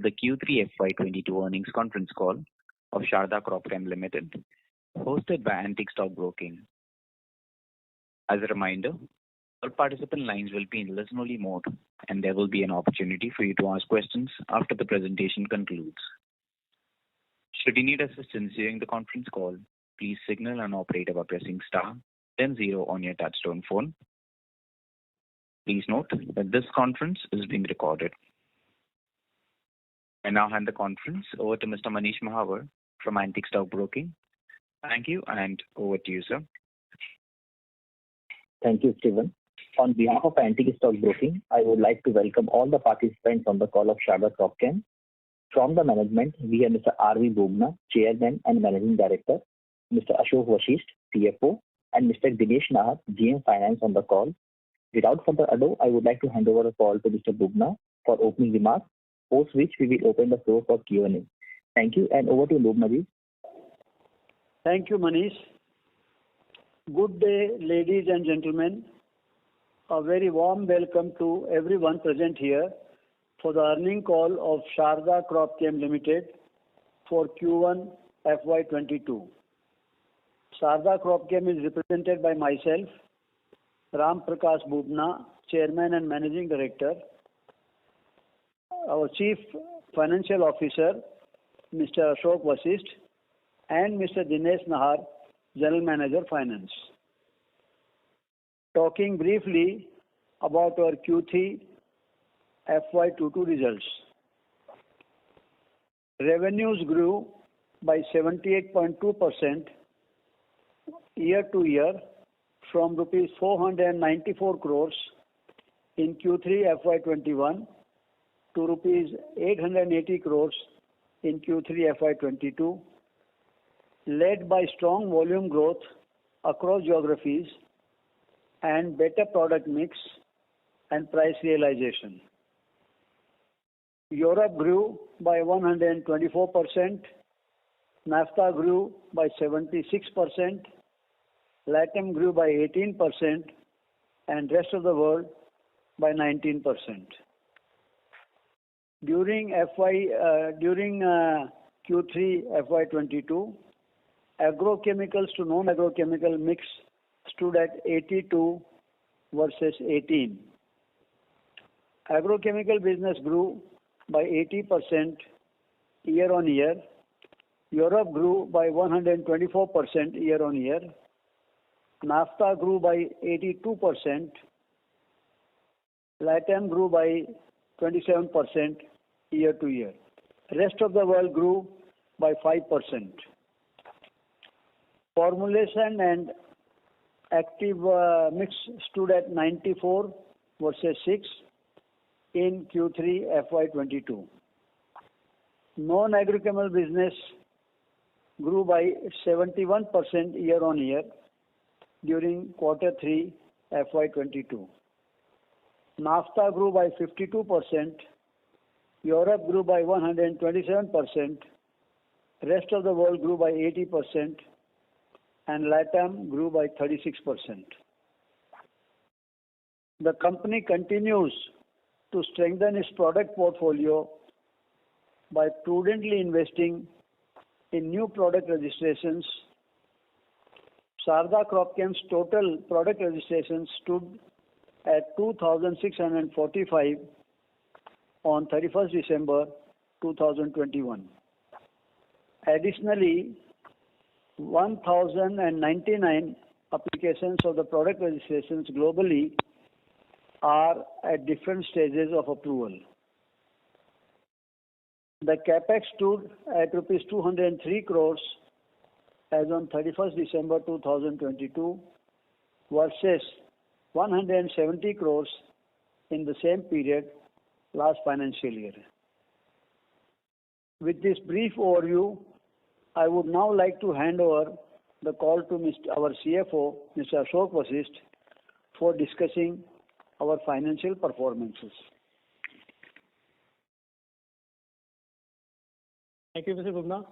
The Q3FY22 earnings conference call of Sharda Cropchem Limited, hosted by Antique Stock Broking. As a reminder, all participant lines will be in listen-only mode, and there will be an opportunity for you to ask questions after the presentation concludes. Should you need assistance during the conference call, please signal an operator by pressing star, then 0 on your touchtone phone. Please note that this conference is being recorded. I now hand the conference over to Mr. Manish Mahawar from Antique Stock Broking. Thank you, and over to you, sir. Thank you, Stephen. On behalf of Antique Stock Broking, I would like to welcome all the participants on the call of Sharda Cropchem. From the management, we have Mr. R.V. Bubna, Chairman and Managing Director, Mr. Ashok Vashisht, CFO, and Mr. Dinesh Nahar, GM Finance on the call. Without further ado, I would like to hand over the call to Mr. Bubna for opening remarks, post which we will open the floor for Q&A. Thank you, and over to Bubna ji. Thank you, Manish. Good day, ladies and gentlemen. A very warm welcome to everyone present here for the earnings call of Sharda Cropchem Limited for Q1 FY22. Sharda Cropchem is represented by myself, Ram Prakash Bubna, Chairman and Managing Director, our Chief Financial Officer, Mr. Ashok Vashisht, and Mr. Dinesh Nahar, General Manager Finance. Talking briefly about our Q3 FY22 results. Revenues grew by 78.2% year to year from rupees 494 crores in Q3 FY21 to rupees 880 crores in Q3 FY22, led by strong volume growth across geographies and better product mix and price realization. Europe grew by 124%, NAFTA grew by 76%, LATAM grew by 18%, and rest of the world by 19%. During Q3 FY22, agrochemicals to non-agrochemical mix stood at 82 versus 18. Agrochemical business grew by 80% year on year. Europe grew by 124% year on year. NAFTA grew by 82%. LATAM grew by 27% year to year. Rest of the world grew by 5%. Formulation and active mix stood at 94 versus 6 in Q3 FY22. Non-agrochemical business grew by 71% year on year during Q3 FY22. NAFTA grew by 52%, Europe grew by 127%, rest of the world grew by 80%, and LATAM grew by 36%. The company continues to strengthen its product portfolio by prudently investing in new product registrations. Sharda Cropchem's total product registrations stood at 2,645 on 31st December 2021. Additionally, 1,099 applications of the product registrations globally are at different stages of approval. The capex stood at rupees 203 crores as on 31st December 2022 versus 170 crores in the same period last financial year. With this brief overview, I would now like to hand over the call to our CFO, Mr. Ashok Vashisht, for discussing our financial performances. Thank you, Mr. Bubna.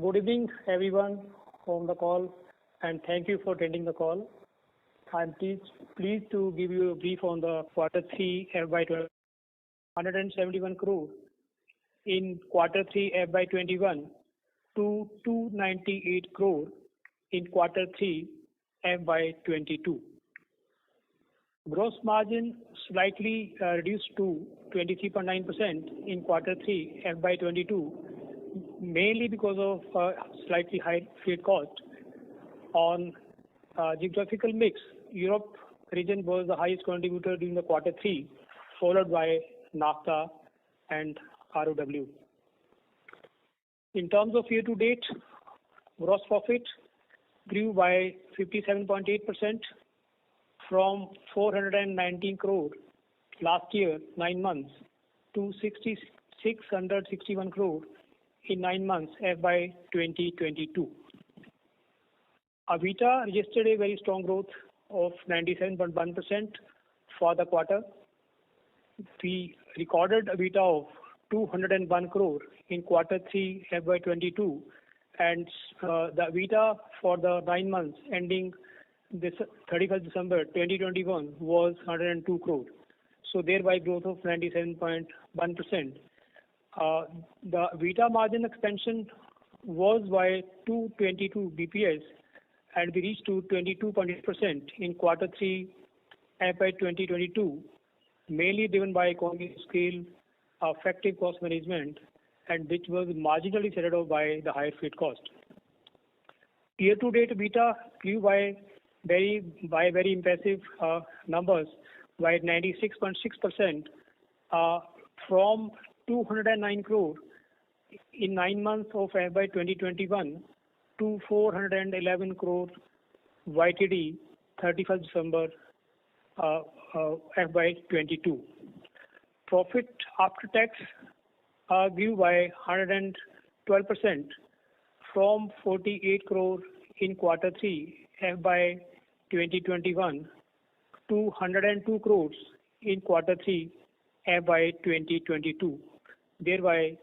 Good evening, everyone on the call, and thank you for attending the call. I'm pleased to give you a brief on the Q3 FY22. 171 crore in Q3 FY21 to 298 crore in Q3 FY22. Gross margin slightly reduced to 23.9% in Q3 FY22, mainly because of slightly high freight cost. On geographical mix, Europe region was the highest contributor during the Q3, followed by NAFTA and ROW. In terms of year-to-date, gross profit grew by 57.8% from 419 crore last year, 9 months, to 661 crore in 9 months FY 2022. EBITDA registered a very strong growth of 97.1% for the quarter. We recorded EBITDA of 201 crore in Q3 FY22, and the EBITDA for the 9 months ending this 31st December 2021 was 102 crore. So thereby growth of 97.1%. The EBITDA margin expansion was by 222 BPS and we reached to 22.8% in Q3 FY 2022, mainly driven by economy of scale, effective cost management, and which was marginally set off by the higher freight cost. Year-to-date EBITDA grew by very impressive numbers by 96.6% from 209 crore in 9 months of FY 2021 to 411 crore YTD 31st December FY 22. Profit after tax grew by 112% from 48 crore in Q3 FY 2021 to 102 crores in Q3 FY 2022, thereby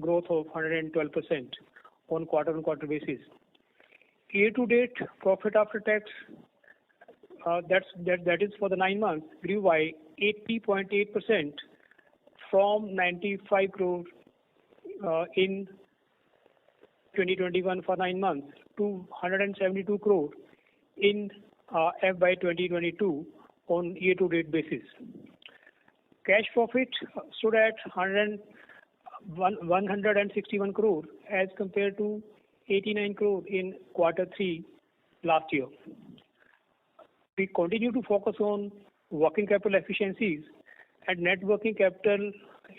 growth of 112% on quarter-on-quarter basis. Year-to-date profit after tax, that is for the 9 months, grew by 80.8% from 95 crore in 2021 for 9 months to 172 crore in FY 2022 on year-to-date basis. Cash profit stood at 161 crore as compared to 89 crore in Q3 last year. We continue to focus on working capital efficiencies, and net working capital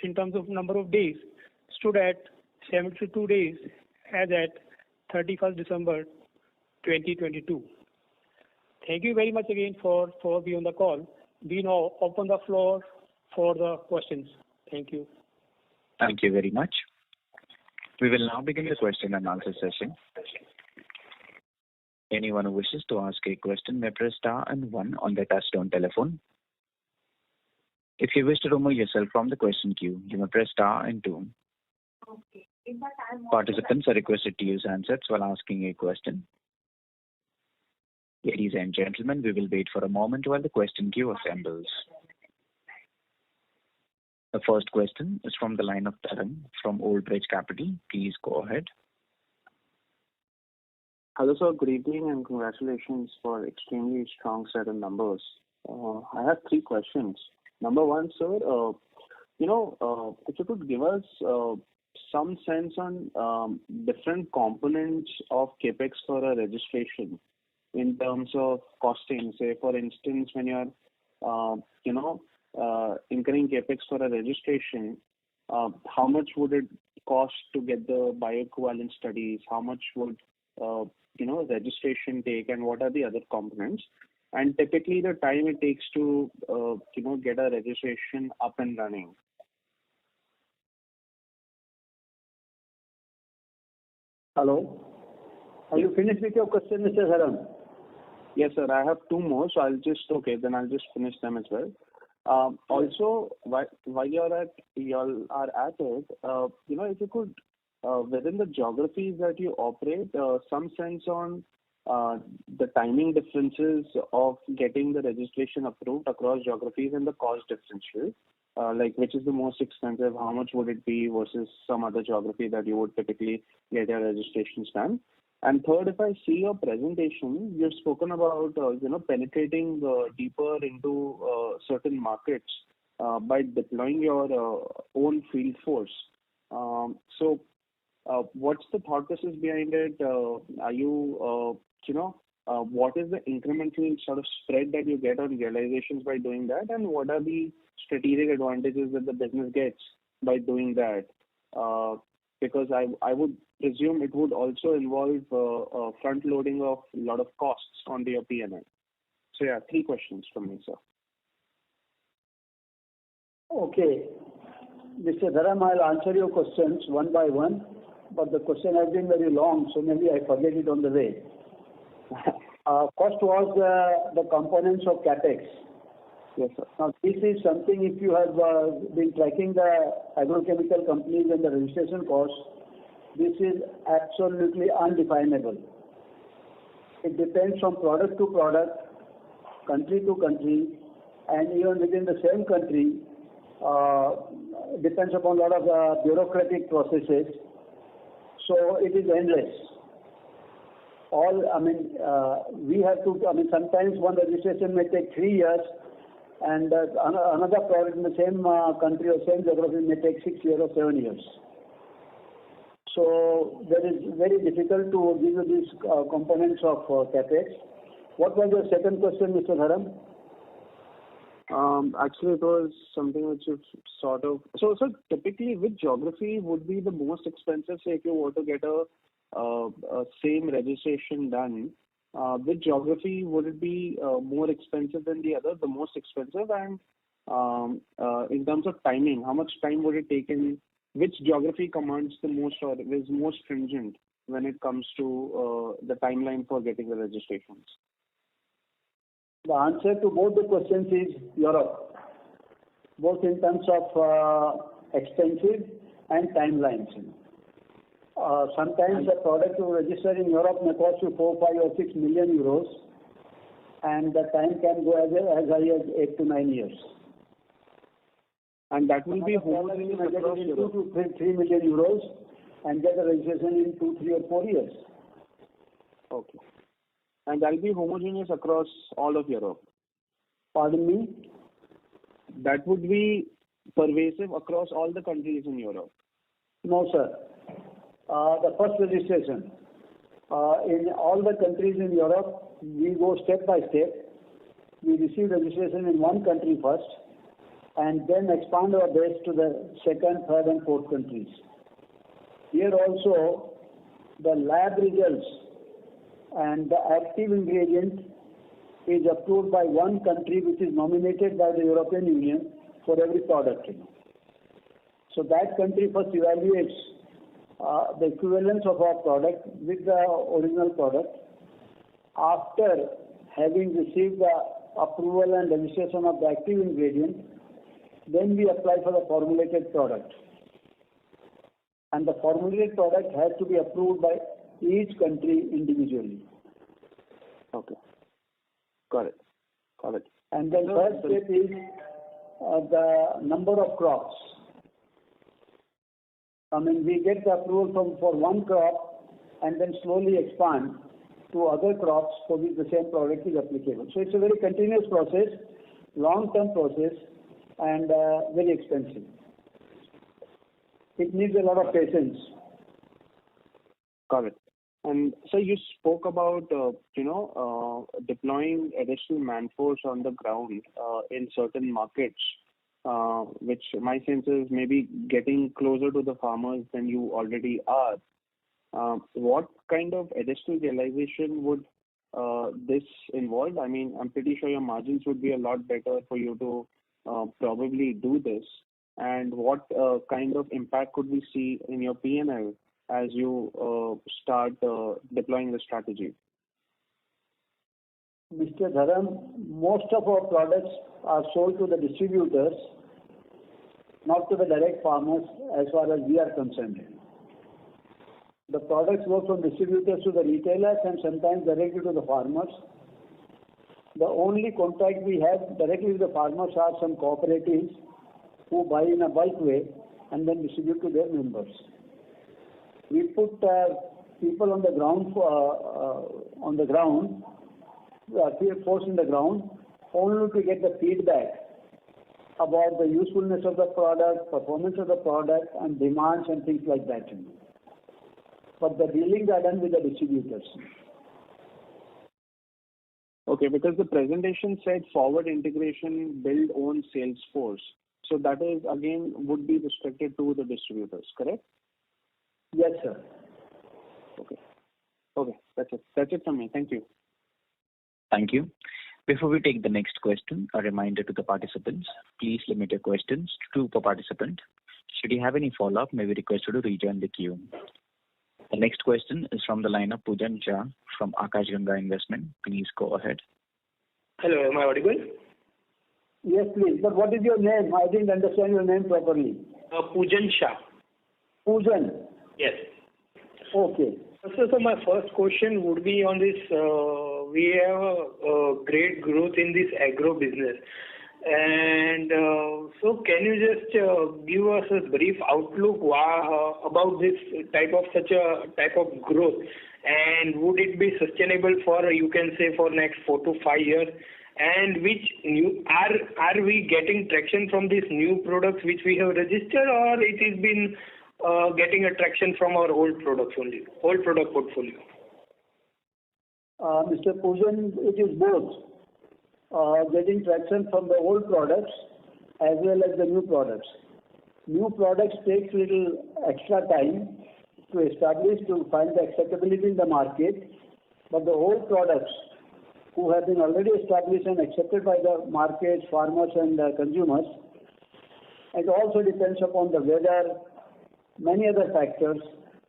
in terms of number of days stood at 72 days as at 31st December 2022. Thank you very much again for being on the call. We now open the floor for the questions. Thank you. Thank you very much. We will now begin the question and answer session. Anyone who wishes to ask a question may press star and 1 on their touchtone telephone. If you wish to remove yourself from the question queue, you may press star and 2. Participants are requested to use handsets while asking a question. Ladies and gentlemen, we will wait for a moment while the question queue assembles. The first question is from the line of Tarang from Old Bridge Capital. Please go ahead. Hello, sir. Good evening and congratulations for extremely strong set of numbers. I have 3 questions. Number 1, sir, if you could give us some sense on different components of capex for a registration in terms of costing. Say, for instance, when you're, incurring capex for a registration, how much would it cost to get the bioequivalent studies? How much would registration take, and what are the other components? And typically the time it takes to get a registration up and running. Hello. Are you finished with your question, Mr. Saran? Yes, sir. I have 2 more, so I'll just finish them as well. Also, while you are at it, if you could, within the geographies that you operate, some sense on the timing differences of getting the registration approved across geographies and the cost differential. Like which is the most expensive? How much would it be versus some other geography that you would typically get your registrations done? And third, if I see your presentation, you've spoken about penetrating deeper into certain markets by deploying your own field force. What's the thought process behind it? Are you what is the incremental sort of spread that you get on realizations by doing that, and what are the strategic advantages that the business gets by doing that? Because I would presume it would also involve front loading of a lot of costs onto your P&L. So yeah, 3 questions from me, sir. Okay. Mr. Dharam, I'll answer your questions one by one, but the question has been very long, so maybe I forget it on the way. First was the components of capex. Yes, sir. Now, this is something, if you have been tracking the agrochemical companies and the registration costs, this is absolutely undefinable. It depends from product to product, country to country, and even within the same country, depends upon a lot of bureaucratic processes. So it is endless. We have to, sometimes one registration may take 3 years, and another product in the same country or same geography may take 6 years or 7 years. So that is very difficult to give you these components of capex. What was your second question, Mr. Dharam? Actually, it was something which is sort of... So typically, which geography would be the most expensive? Say, if you were to get a same registration done, which geography would it be more expensive than the other, the most expensive? And in terms of timing, how much time would it take in which geography commands the most or is most stringent when it comes to the timeline for getting the registrations? The answer to both the questions is Europe, both in terms of expensive and timelines. Sometimes the product to register in Europe may cost you 4, 5 or 6 million euros, and the time can go as high as 8 to 9 years. And that will be homogeneous across Europe? 2 to 3 million euros and get a registration in 2, 3 or 4 years. Okay. And that will be homogeneous across all of Europe? Pardon me? That would be pervasive across all the countries in Europe? No, sir. The first registration. In all the countries in Europe, we go step by step. We receive registration in one country first, and then expand our base to the second, third and fourth countries. Here also, the lab results and the active ingredient is approved by one country which is nominated by the European Union for every product. So that country first evaluates the equivalence of our product with the original product. After having received the approval and registration of the active ingredient, then we apply for the formulated product. And the formulated product has to be approved by each country individually. Okay. Got it. And the third step is the number of crops. We get the approval for one crop and then slowly expand to other crops for which the same product is applicable. So it's a very continuous process, long-term process, and very expensive. It needs a lot of patience. Got it. And so you spoke about, deploying additional manforce on the ground in certain markets, which my sense is maybe getting closer to the farmers than you already are. What kind of additional realization would this involve? I mean, I'm pretty sure your margins would be a lot better for you to probably do this. And what kind of impact could we see in your P&L as you start deploying the strategy? Mr. Dharam, most of our products are sold to the distributors, not to the direct farmers as far as we are concerned. The products go from distributors to the retailers and sometimes directly to the farmers. The only contact we have directly with the farmers are some cooperatives who buy in a bulk way and then distribute to their members. We put people on the ground, force in the ground, only to get the feedback about the usefulness of the product, performance of the product, and demands and things like that. But the dealings are done with the distributors. Okay, because the presentation said forward integration, build own sales force. So that is again would be restricted to the distributors, correct? Yes, sir. Okay. Okay, that's it. That's it from me. Thank you. Thank you. Before we take the next question, a reminder to the participants, please limit your questions to 2 per participant. Should you have any follow-up, may we request you to rejoin the queue. The next question is from the line of Pujan Shah from Akash Ganga Investment. Please go ahead. Hello, am I audible? Yes, please. But what is your name? I didn't understand your name properly. Pujan Shah. Pujan? Yes. Okay. So my first question would be on this, we have a great growth in this agro business. And so can you just give us a brief outlook about this such a type of growth, and would it be sustainable for, you can say, for next 4 to 5 years? And which new are we getting traction from these new products which we have registered, or it has been getting a traction from our old products only, old product portfolio? Mr. Pujan, it is both. Getting traction from the old products as well as the new products. New products takes little extra time to establish, to find the acceptability in the market, but the old products who have been already established and accepted by the market, farmers and consumers, it also depends upon the weather, many other factors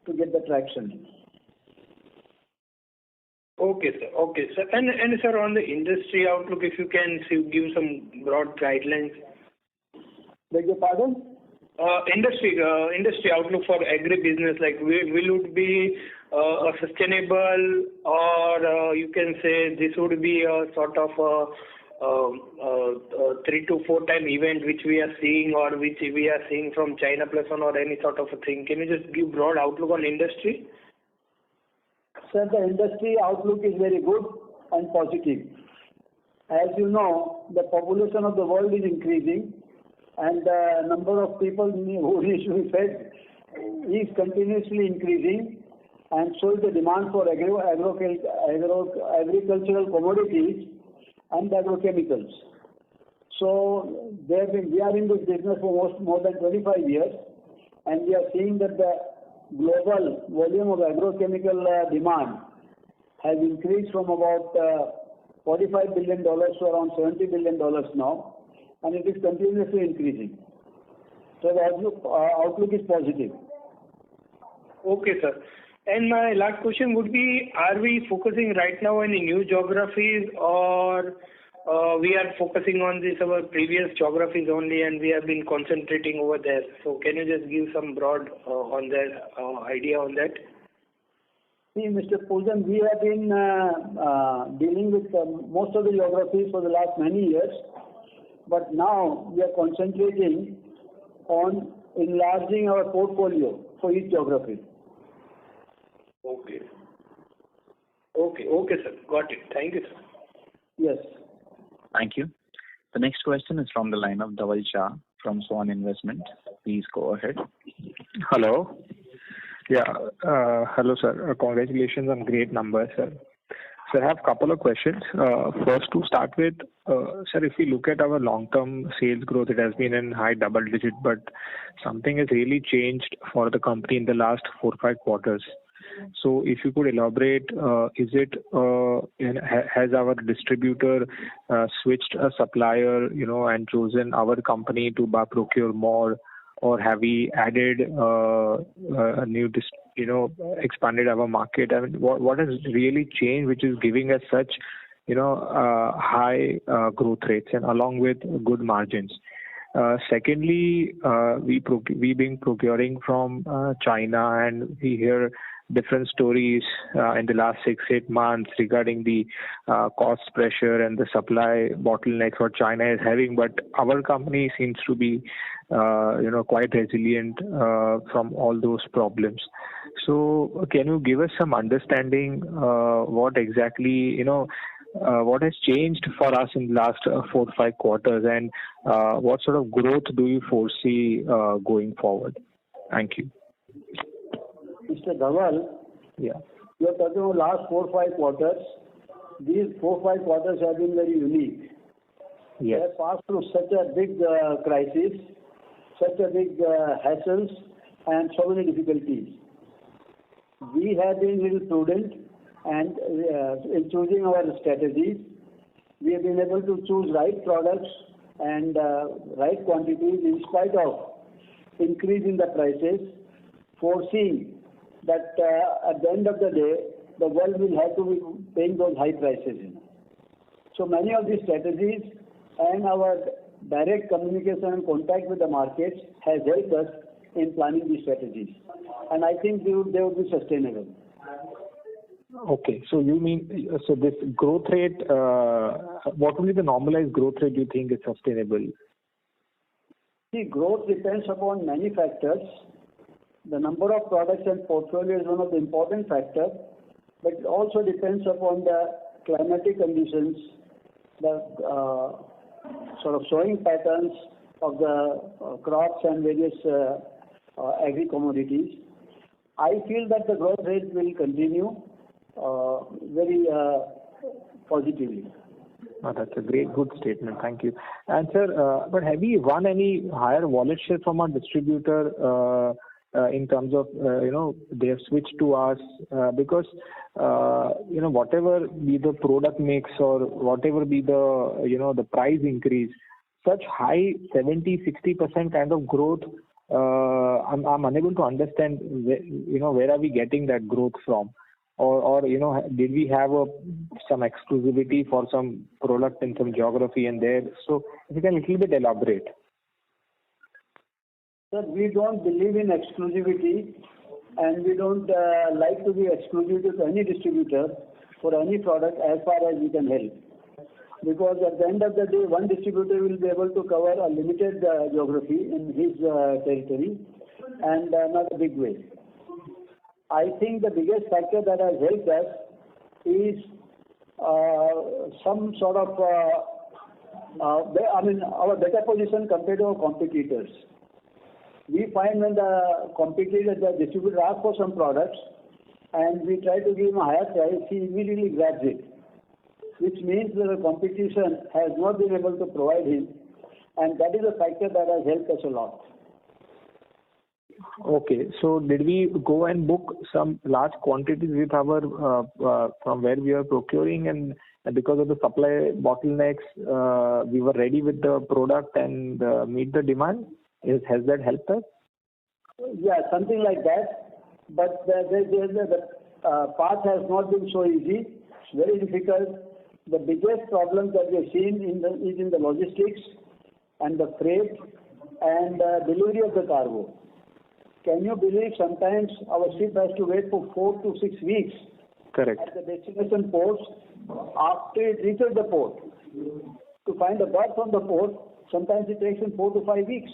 to get the traction. Okay, sir. Okay, sir. And sir, on the industry outlook, if you can give some broad guidelines. Beg your pardon? Industry outlook for agri-business, like will it be sustainable, or you can say this would be a sort of a 3 to 4 time event which we are seeing, or which we are seeing from China Plus One, or any sort of a thing? Can you just give broad outlook on industry? Sir, the industry outlook is very good and positive. As you know, the population of the world is increasing, and the number of people who need to be fed is continuously increasing, and so is the demand for agricultural commodities and agrochemicals. So we are in this business for more than 25 years, and we are seeing that the global volume of agrochemical demand has increased from about $45 billion to around $70 billion now, and it is continuously increasing. So the outlook is positive. Okay, sir. And my last question would be, are we focusing right now on any new geographies, or we are focusing on our previous geographies only, and we have been concentrating over there? So can you just give some broad on that idea on that? See, Mr. Pujan, we have been dealing with most of the geographies for the last many years, but now we are concentrating on enlarging our portfolio for each geography. Okay. Okay, sir. Got it. Thank you, sir. Yes. Thank you. The next question is from the line of Dhaval Shah from Swan Investment. Please go ahead. Hello. Yeah. Hello, sir. Congratulations on great numbers, sir. So I have a couple of questions. First, to start with, sir, if we look at our long-term sales growth, it has been in high double digit, but something has really changed for the company in the last 4-5 quarters. So if you could elaborate, has our distributor switched a supplier, and chosen our company to procure more, or have we added a new, expanded our market? I mean, what has really changed, which is giving us such, high growth rates and along with good margins? Secondly, we being procuring from China, and we hear different stories in the last 6-8 months regarding the cost pressure and the supply bottlenecks what China is having, but our company seems to be quite resilient from all those problems. So can you give us some understanding what exactly what has changed for us in the last 4 to 5 quarters, and what sort of growth do you foresee going forward? Thank you. Mr. Dhaval, yeah, you are talking about last 4 or 5 quarters. These 4 or 5 quarters have been very unique. yes, They have passed through such a big crisis, such a big hassles, and so many difficulties. We have been a little prudent and in choosing our strategies. We have been able to choose right products and right quantities in spite of increase in the prices, foreseeing that at the end of the day, the world will have to be paying those high prices. So many of these strategies and our direct communication and contact with the markets has helped us in planning these strategies. And I think they would be sustainable. Okay, so you mean, so this growth rate, what will be the normalized growth rate you think is sustainable? See, growth depends upon many factors. The number of products and portfolio is one of the important factors, but it also depends upon the climatic conditions, the sort of sowing patterns of the crops and various agri commodities. I feel that the growth rate will continue very positively. Oh, that's a good statement. Thank you. And sir, but have we won any higher wallet share from our distributor in terms of they have switched to us because whatever be the product mix or whatever be the the price increase, such high 70-60% kind of growth, I'm unable to understand where are we getting that growth from, or did we have some exclusivity for some product in some geography and there? So if you can a little bit elaborate. Sir, we don't believe in exclusivity, and we don't like to be exclusive to any distributor for any product as far as we can help. Because at the end of the day, one distributor will be able to cover a limited geography in his territory and not a big way. I think the biggest factor that has helped us is some sort of, our better position compared to our competitors. We find when the competitor, the distributor asks for some products and we try to give him a higher price, he immediately grabs it, which means that the competition has not been able to provide him, and that is a factor that has helped us a lot. Okay, so did we go and book some large quantities with our from where we are procuring, and because of the supply bottlenecks, we were ready with the product and meet the demand? Has that helped us? Yeah, something like that. But the path has not been so easy. It's very difficult. The biggest problem that we have seen is in the logistics and the freight and delivery of the cargo. Can you believe sometimes our ship has to wait for 4 to 6 weeks Correct. at the destination ports after it reaches the port? To find a berth from the port, sometimes it takes him 4 to 5 weeks.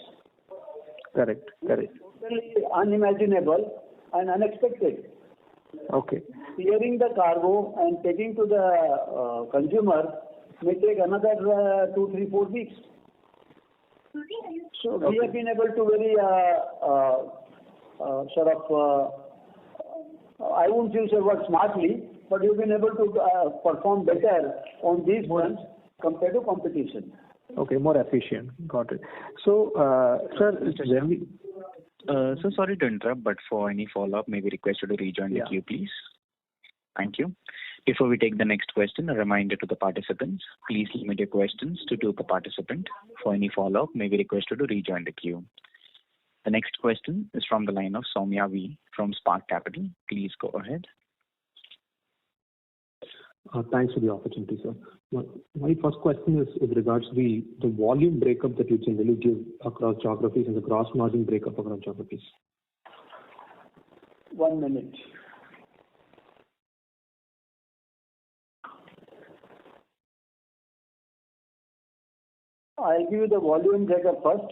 Correct. It's totally unimaginable and unexpected. Okay. Clearing the cargo and taking to the consumer may take another 2, 3, 4 weeks. So we have been able to very I won't use the word smartly, but we've been able to perform better on these ones compared to competition. Okay, more efficient. Got it. So, sir, generally... So sorry to interrupt, but for any follow-up, may we request you to rejoin the queue, please? Thank you. Before we take the next question, a reminder to the participants, please limit your questions to 2 per participant. For any follow-up, may we request you to rejoin the queue. The next question is from the line of Soumya V from Spark Capital. Please go ahead. Thanks for the opportunity, sir. My first question is with regards to the volume breakup that you generally give across geographies and the gross margin breakup across geographies. 1 minute. give you the volume breakup first.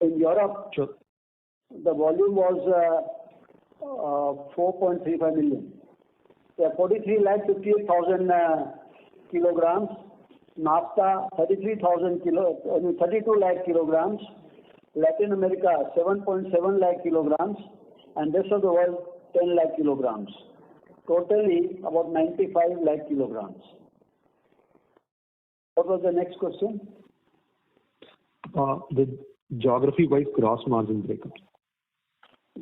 In Europe, Sure. the volume was 4.35 million. 43,58,000 kilograms. NAFTA 32 lakh kilograms. Latin America 7.7 lakh kilograms, and rest of the world 10 lakh kilograms. Totally about 95 lakh kilograms. What was the next question? The geography-wise gross margin breakup.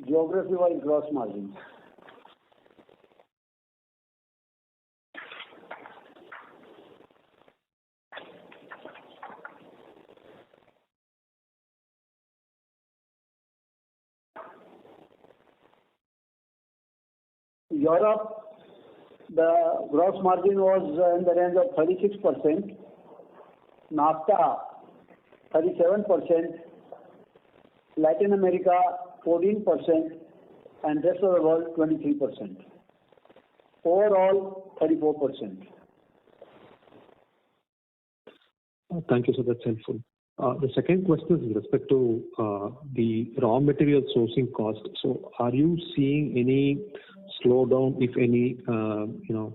Geography-wise gross margin. Europe, the gross margin was in the range of 36%. NAFTA 37%. Latin America 14%, and rest of the world 23%. Overall 34%. Thank you, sir. That's helpful. The second question is with respect to the raw material sourcing cost. So, are you seeing any slowdown, if any,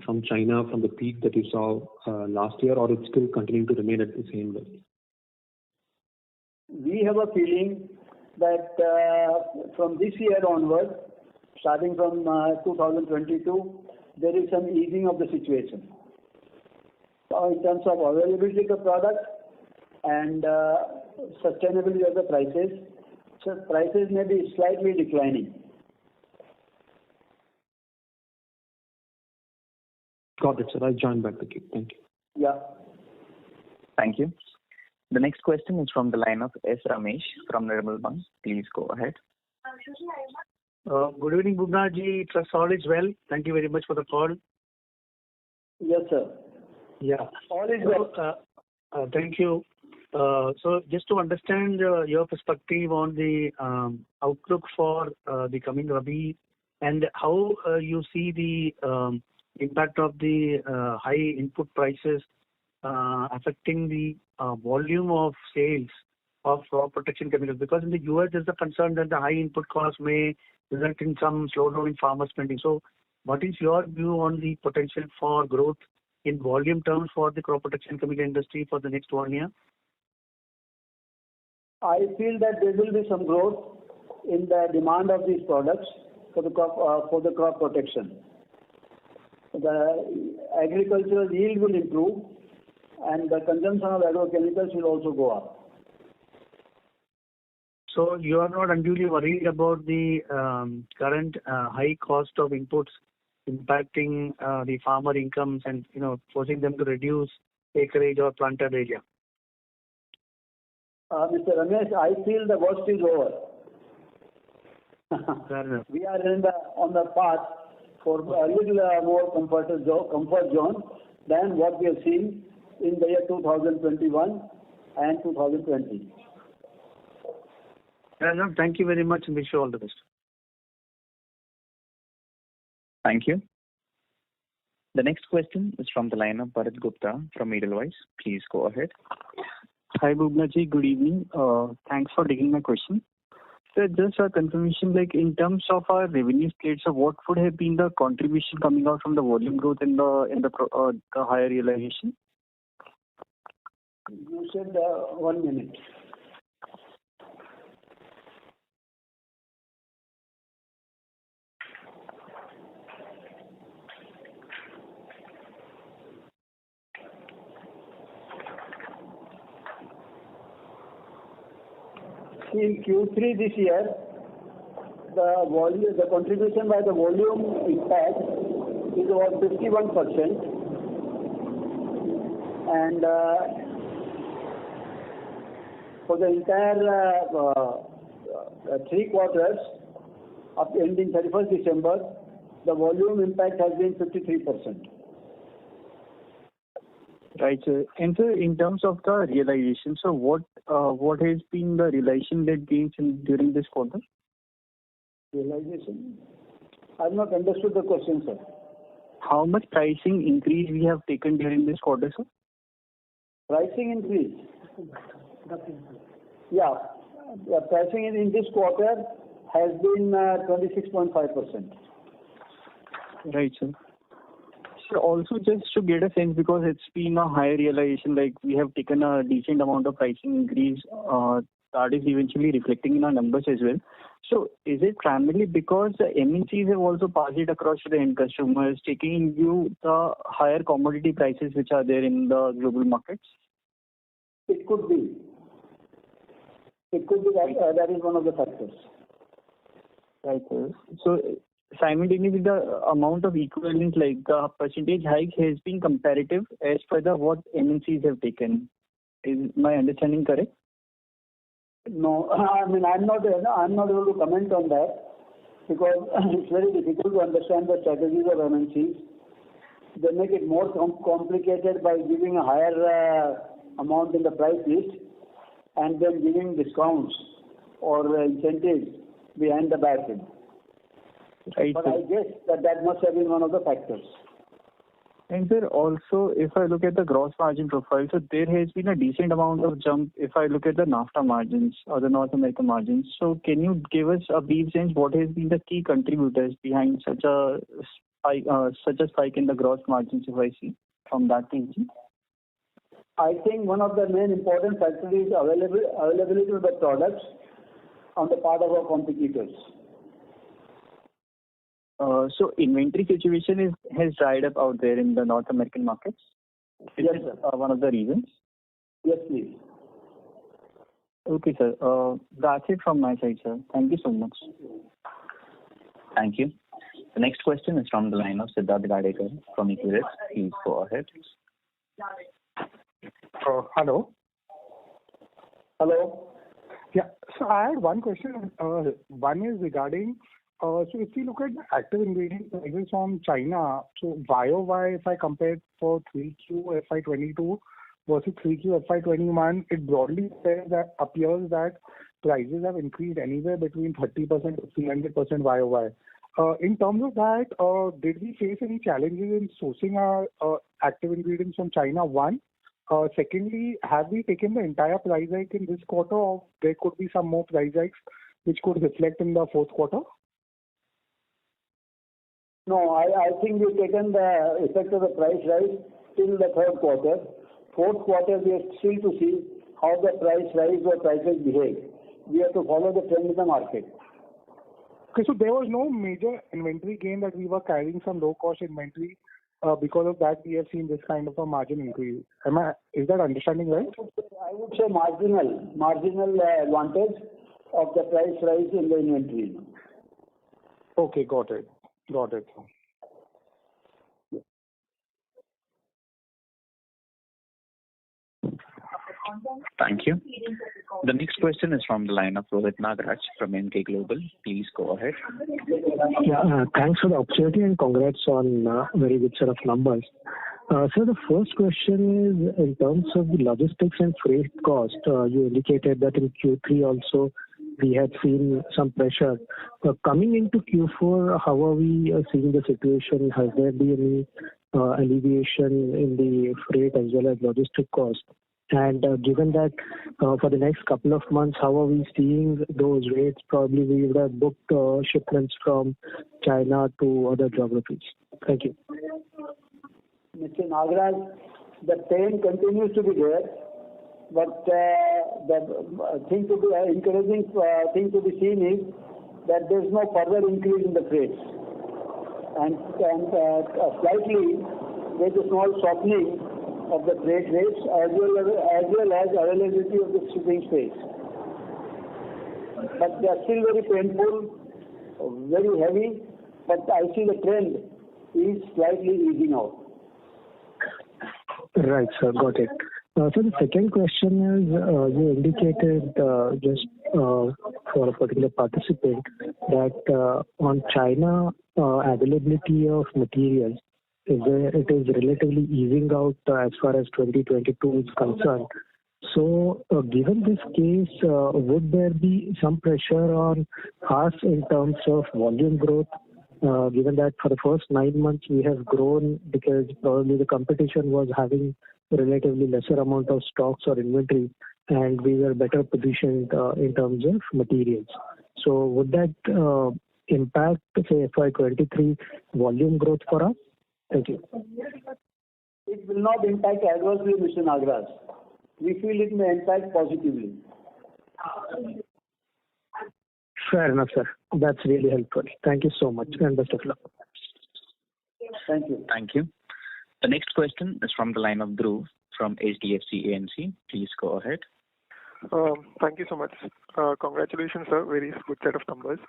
from China, from the peak that you saw last year, or it's still continuing to remain at the same level? We have a feeling that from this year onward, starting from 2022, there is some easing of the situation. So in terms of availability of the product and sustainability of the prices, so prices may be slightly declining. Got it, sir. I'll join back the queue. Thank you. Yeah. Thank you. The next question is from the line of S. Ramesh from Nirmal Bang. Please go ahead. Good evening, Bubna ji. Trust all is well. Thank you very much for the call. Yes, sir. Yeah. All is well. Thank you. So just to understand your perspective on the outlook for the coming Rabi and how you see the impact of the high input prices affecting the volume of sales of crop protection chemicals, because in the US there's a concern that the high input costs may result in some slowdown in farmer spending. So what is your view on the potential for growth in volume terms for the crop protection chemical industry for the next 1 year? I feel that there will be some growth in the demand of these products for the crop protection. The agricultural yield will improve, and the consumption of agrochemicals will also go up. So you are not unduly worried about the current high cost of inputs impacting the farmer incomes and forcing them to reduce acreage or planted area? Mr. Ramesh, I feel the worst is over. We are on the path for a little more comfort zone than what we have seen in the year 2021 and 2020. Thank you very much and wish you all the best. Thank you. The next question is from the line of Bharat Gupta from Edelweiss. Please go ahead. Hi, Bubna ji. Good evening. Thanks for taking my question. So just a confirmation, like in terms of our revenue split, so what would have been the contribution coming out from the volume growth in the higher realization? You said 1 minute. In Q3 this year, the contribution by the volume impact is about 51%, and for the entire 3 quarters up ending 31st December, the volume impact has been 53%. Right, sir. And sir, in terms of the realization, so what has been the realization-led gains during this quarter? Realization? I have not understood the question, sir. How much pricing increase we have taken during this quarter, sir? Pricing increase. Yeah. The pricing in this quarter has been 26.5%. Right, sir. So also just to get a sense, because it's been a high realization, like we have taken a decent amount of pricing increase, that is eventually reflecting in our numbers as well. So is it primarily because the MNCs have also passed it across to the end customers, taking in view the higher commodity prices which are there in the global markets? It could be. It could be that that is one of the factors. Right, sir. So simultaneously with the amount of equivalent, like the percentage hike has been comparative as per the what MNCs have taken. Is my understanding correct? No, I mean I'm not able to comment on that because it's very difficult to understand the strategies of MNCs. They make it more complicated by giving a higher amount in the price list and then giving discounts or incentives behind the back end. Right. But I guess that must have been one of the factors. And sir, also, if I look at the gross margin profile, so there has been a decent amount of jump if I look at the NAFTA margins or the North American margins. So can you give us a brief sense what has been the key contributors behind such a spike in the gross margins if I see from that region? I think one of the main important factors is availability of the products on the part of our competitors. So inventory situation has dried up out there in the North American markets? Yes, sir. One of the reasons? Yes, please. Okay, sir. That's it from my side, sir. Thank you so much. Thank you. The next question is from the line of Siddharth Gadekar from Equirus. Please go ahead. Hello. Hello. Yeah. So I had one question. One is regarding, so if you look at the active ingredient prices from China, so YOY, if I compare for 3Q FY22 versus 3Q FY21, it broadly appears that prices have increased anywhere between 30% to 300% YOY. In terms of that, did we face any challenges in sourcing our active ingredients from China? One. Secondly, have we taken the entire price hike in this quarter, or there could be some more price hikes which could reflect in the fourth quarter? No, I think we've taken the effect of the price rise till the third quarter. Fourth quarter, we are still to see how the price rise or prices behave. We have to follow the trend in the market. Okay, so there was no major inventory gain that we were carrying some low-cost inventory. Because of that, we have seen this kind of a margin increase. Is that understanding right? I would say marginal advantage of the price rise in the inventory. Okay, got it. Thank you. The next question is from the line of Rohit Nagraj from Emkay Global. Please go ahead. Yeah, thanks for the opportunity and congrats on a very good set of numbers. So the first question is in terms of the logistics and freight cost. You indicated that in Q3 also we had seen some pressure. Coming into Q4, how are we seeing the situation? Has there been any alleviation in the freight as well as logistic cost? And given that for the next couple of months, how are we seeing those rates? Probably we would have booked shipments from China to other geographies. Thank you. Mr. Nagraj, the pain continues to be there, but the encouraging thing to be seen is that there is no further increase in the freights, and slightly there is a small softening of the freight rates as well as availability of the shipping space. But they are still very painful, very heavy, but I see the trend is slightly easing out. Right, sir. Got it. So the second question is, you indicated just for a particular participant that on China availability of materials, it is relatively easing out as far as 2022 is concerned. So, given this case, would there be some pressure on us in terms of volume growth given that for the first 9 months we have grown because probably the competition was having relatively lesser amount of stocks or inventory, and we were better positioned in terms of materials. So would that impact, say, FY23 volume growth for us? Thank you. It will not impact adversely, Mr. Nagaraj. We feel it may impact positively. Fair enough, sir. That's really helpful. Thank you so much, and best of luck. Thank you. Thank you. The next question is from the line of Dhruv from HDFC AMC. Please go ahead. Thank you so much. Congratulations, sir. Very good set of numbers.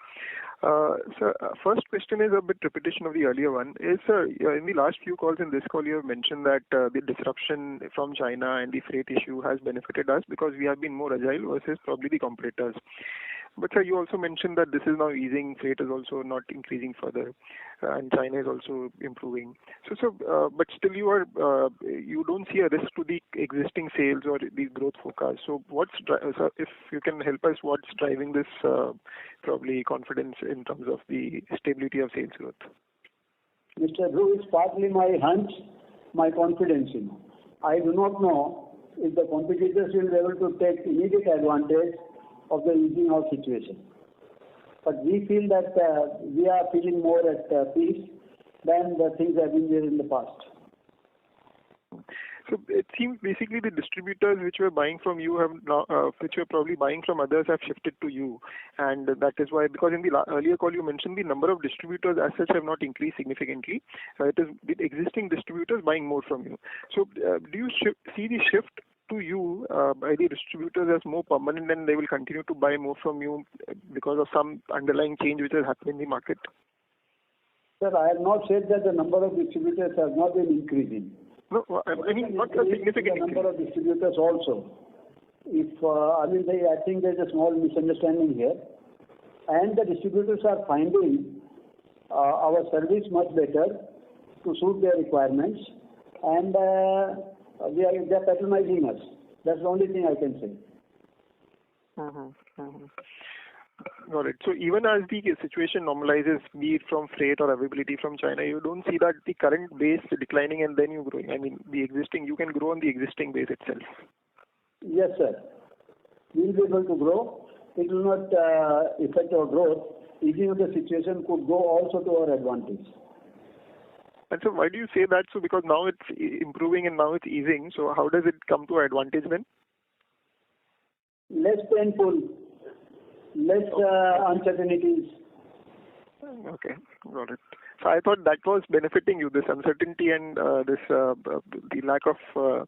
Sir, first question is a bit repetition of the earlier one. Sir, in the last few calls in this call, you have mentioned that the disruption from China and the freight issue has benefited us because we have been more agile versus probably the competitors. But sir, you also mentioned that this is now easing, freight is also not increasing further, and China is also improving. But still you don't see a risk to the existing sales or the growth forecast. So sir, if you can help us, what's driving this probably confidence in terms of the stability of sales growth? Mr. Dhruv, it's partly my hunch, my confidence. I do not know if the competitors will be able to take immediate advantage of the easing of situation. But we feel that we are feeling more at peace than the things have been there in the past. So it seems basically the distributors which were buying from you have now, which were probably buying from others have shifted to you, and that is why, because in the earlier call you mentioned the number of distributors as such have not increased significantly. It is the existing distributors buying more from you. So do you see the shift to you by the distributors as more permanent, and they will continue to buy more from you because of some underlying change which has happened in the market? Sir, I have not said that the number of distributors has not been increasing. No, I mean not a significant increase. The number of distributors also. I think there's a small misunderstanding here, and the distributors are finding our service much better to suit their requirements, and they're patronizing us. That's the only thing I can say. Got it. So even as the situation normalizes, be it from freight or availability from China, you don't see that the current base declining and then you growing. I mean, you can grow on the existing base itself. Yes, sir. We'll be able to grow. It will not affect our growth. Easing of the situation could go also to our advantage. And so why do you say that? So because now it's improving and now it's easing. So how does it come to advantage then? Less painful, less uncertainties. Okay, got it. So I thought that was benefiting you. This uncertainty and the lack of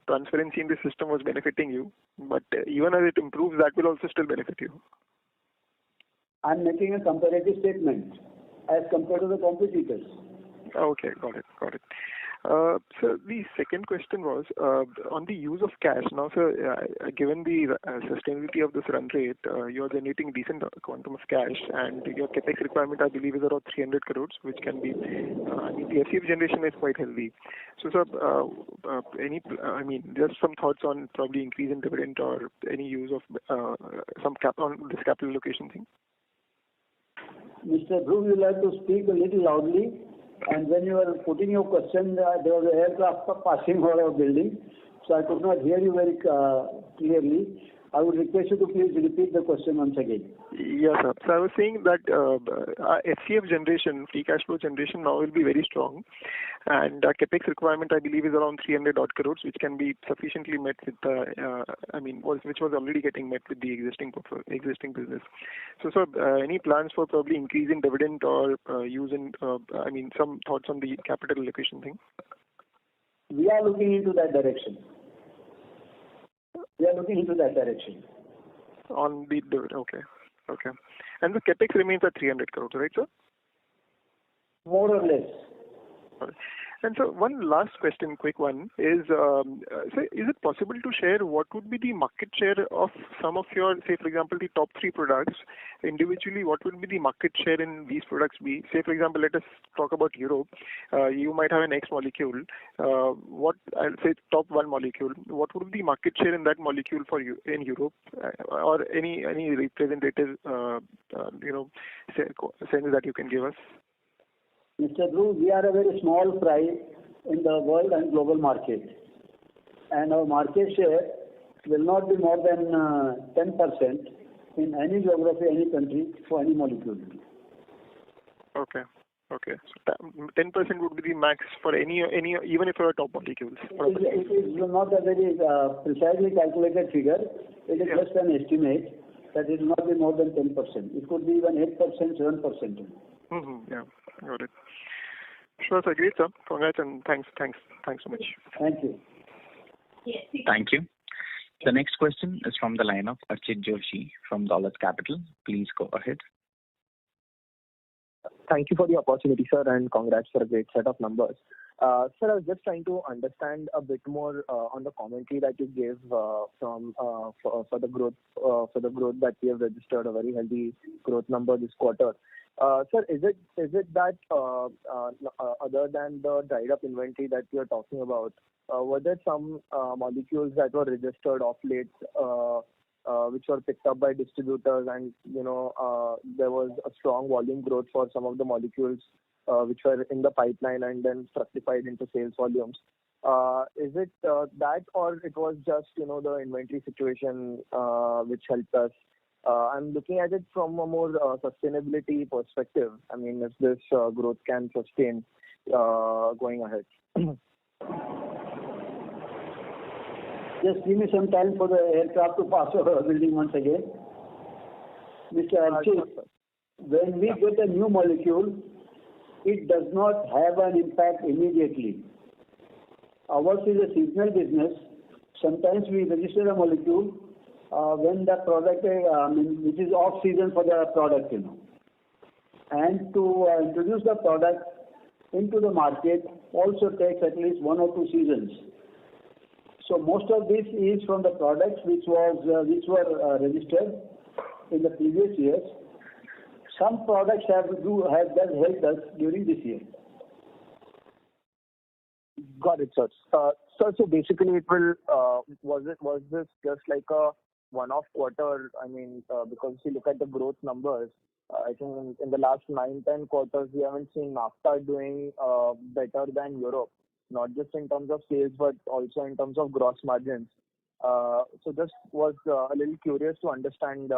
transparency in the system was benefiting you. But even as it improves, that will also still benefit you. I'm making a comparative statement as compared to the competitors. Okay, got it. So the second question was on the use of cash. Now, sir, given the sustainability of this run rate, you are generating decent quantum of cash, and your capex requirement, I believe, is around 300 crores, which can be, the FCF generation is quite healthy. So, sir, just some thoughts on probably increase in dividend or any use of some cap on this capital allocation thing. Mr. Dhruv, you'll have to speak a little loudly. And when you were putting your question, there was an aircraft passing over our building, so I could not hear you very clearly. I would request you to please repeat the question once again. Yes, sir. So I was saying that FCF generation, free cash flow generation now will be very strong, and capex requirement, I believe, is around 300 odd crores, which can be sufficiently met with which was already getting met with the existing business. So, sir, any plans for probably increasing dividend or using, some thoughts on the capital allocation thing? We are looking into that direction. On the dividend, okay. And the capex remains at 300 crores, right, sir? More or less. Okay. And so one last question, quick one, is is it possible to share what would be the market share of some of your, say, for example, the top 3 products individually? What would be the market share in these products be? Say, for example, let us talk about Europe. You might have an X molecule. What I'll say top 1 molecule. What would be the market share in that molecule for you in Europe, or any representative sense that you can give us? Mr. Dhruv, we are a very small fry in the world and global market, and our market share will not be more than 10% in any geography, any country, for any molecule. Okay. Okay. So 10% would be the max for any even if you top molecules. It is not a very precisely calculated figure. It is just an estimate that it will not be more than 10%. It could be even 8%, 7%. Yeah, got it. Sure, sir. Great, sir. Congrats and thanks so much. Thank you. Thank you. The next question is from the line of Archit Joshi from Dolat Capital. Please go ahead. Thank you for the opportunity, sir, and congrats for a great set of numbers. Sir, I was just trying to understand a bit more on the commentary that you gave for the growth that we have registered, a very healthy growth number this quarter. Sir, is it that other than the dried up inventory that you are talking about, were there some molecules that were registered off late which were picked up by distributors, and there was a strong volume growth for some of the molecules which were in the pipeline and then fructified into sales volumes? Is it that, or it was just the inventory situation which helped us? I'm looking at it from a more sustainability perspective. I mean, if this growth can sustain going ahead. Just give me some time for the aircraft to pass over the building once again. Mr. Archit, when we get a new molecule, it does not have an impact immediately. Ours is a seasonal business. Sometimes we register a molecule when the product, which is off season for the product, And to introduce the product into the market also takes at least 1 or 2 seasons. So most of this is from the products which were registered in the previous years. Some products have helped us during this year. Got it, sir. So basically, it will was this just like a one-off quarter? I mean, because if you look at the growth numbers, I think in the last 9-10 quarters, we haven't seen NAFTA doing better than Europe, not just in terms of sales, but also in terms of gross margins. So just was a little curious to understand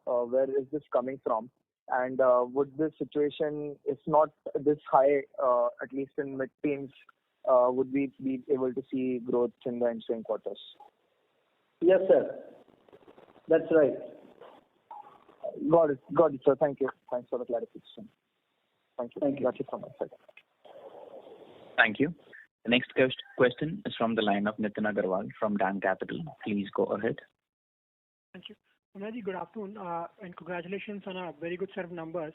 where is this coming from, and would this situation, if not this high, at least in mid-teens, would we be able to see growth in the ensuing quarters? Yes, sir. That's right. Got it, sir. Thank you. Thanks for the clarification. Thank you. That's it from my side. Thank you. The next question is from the line of Nitin Agarwal from DAM Capital. Please go ahead. Thank you. Manaji, good afternoon, and congratulations on a very good set of numbers.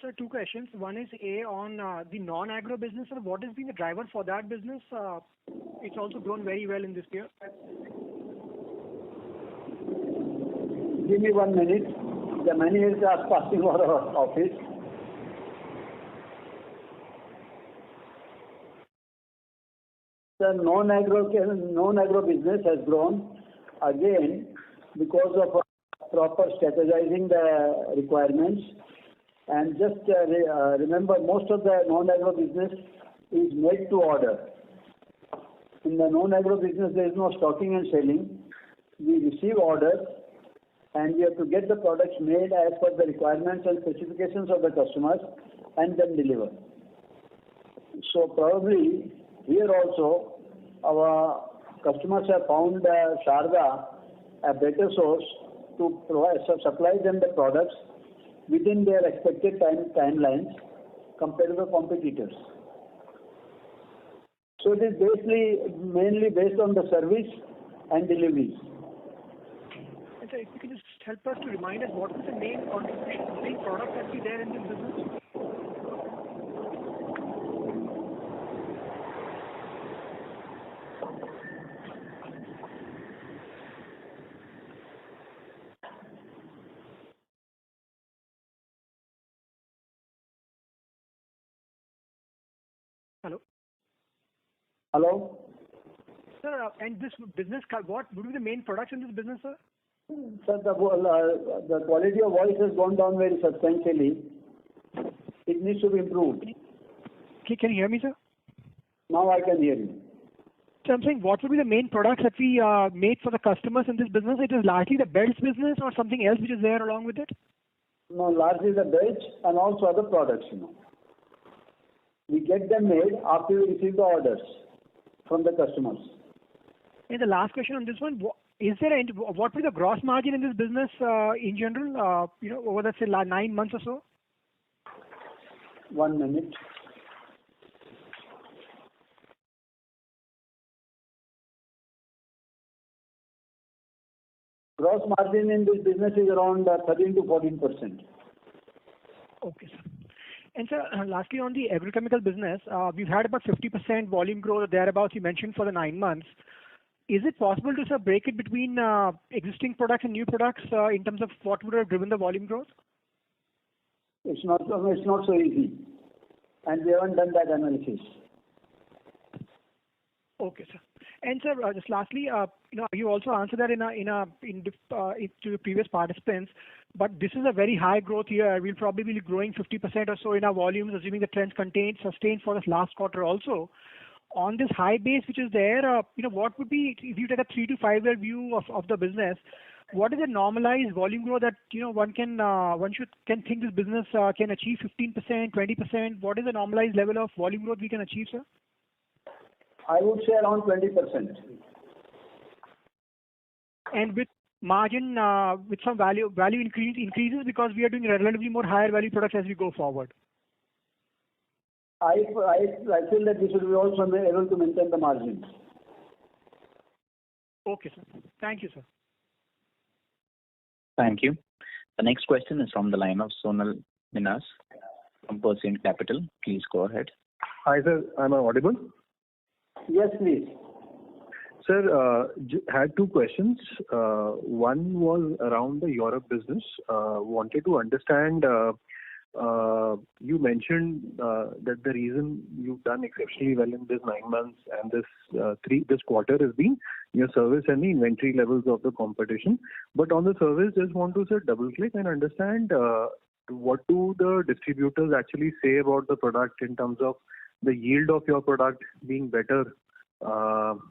Sir, 2 questions. One is on the non-agro business. Sir, what has been the driver for that business? It's also grown very well in this year. Give me 1 minute. The managers are passing over our office. The non-agro business has grown again because of proper strategizing the requirements. And just remember, most of the non-agro business is made to order. In the non-agro business, there is no stocking and selling. We receive orders, and we have to get the products made as per the requirements and specifications of the customers and then deliver. So probably here also our customers have found Sharda a better source to supply them the products within their expected timelines compared to the competitors. So it is mainly based on the service and deliveries. Sir, if you can just help us to remind us what is the main contribution, the main product that is there in this business? Hello? Sir, and this business, what would be the main products in this business, sir? Sir, the quality of voice has gone down very substantially. It needs to be improved. Can you hear me, sir? Now I can hear you. So I'm saying, what would be the main products that we make for the customers in this business? It is largely the belts business or something else which is there along with it? No, largely the belts and also other products, We get them made after we receive the orders from the customers. And the last question on this one, what will be the gross margin in this business in general, over the, say, 9 months or so? 1 minute. Gross margin in this business is around 13 to 14%. Okay, sir. And sir, lastly on the agrochemical business, we've had about 50% volume growth thereabouts you mentioned for the 9 months. Is it possible to, sir, break it between existing products and new products in terms of what would have driven the volume growth? It's not so easy, and we haven't done that analysis. Okay, sir. And sir, just lastly, you also answered that to the previous participants, but this is a very high growth year. We'll probably be growing 50% or so in our volumes, assuming the trends sustained for this last quarter also. On this high base which is there, what would be, if you take a 3 to 5 year view of the business, what is a normalized volume growth that one can think this business can achieve 15%, 20%? What is the normalized level of volume growth we can achieve, sir? I would say around 20%. And with margin, with some value increases because we are doing relatively more higher value products as we go forward. I feel that we should be also able to maintain the margins. Okay, sir. Thank you, sir. Thank you. The next question is from the line of Sonal Minas from Percent Capital. Please go ahead. Hi, sir. Am I audible? Yes, please. Sir, had 2 questions. One was around the Europe business. Wanted to understand, you mentioned that the reason you've done exceptionally well in this 9 months and this quarter has been your service and the inventory levels of the competition. But on the service, just want to, sir, double click and understand what do the distributors actually say about the product in terms of the yield of your product being better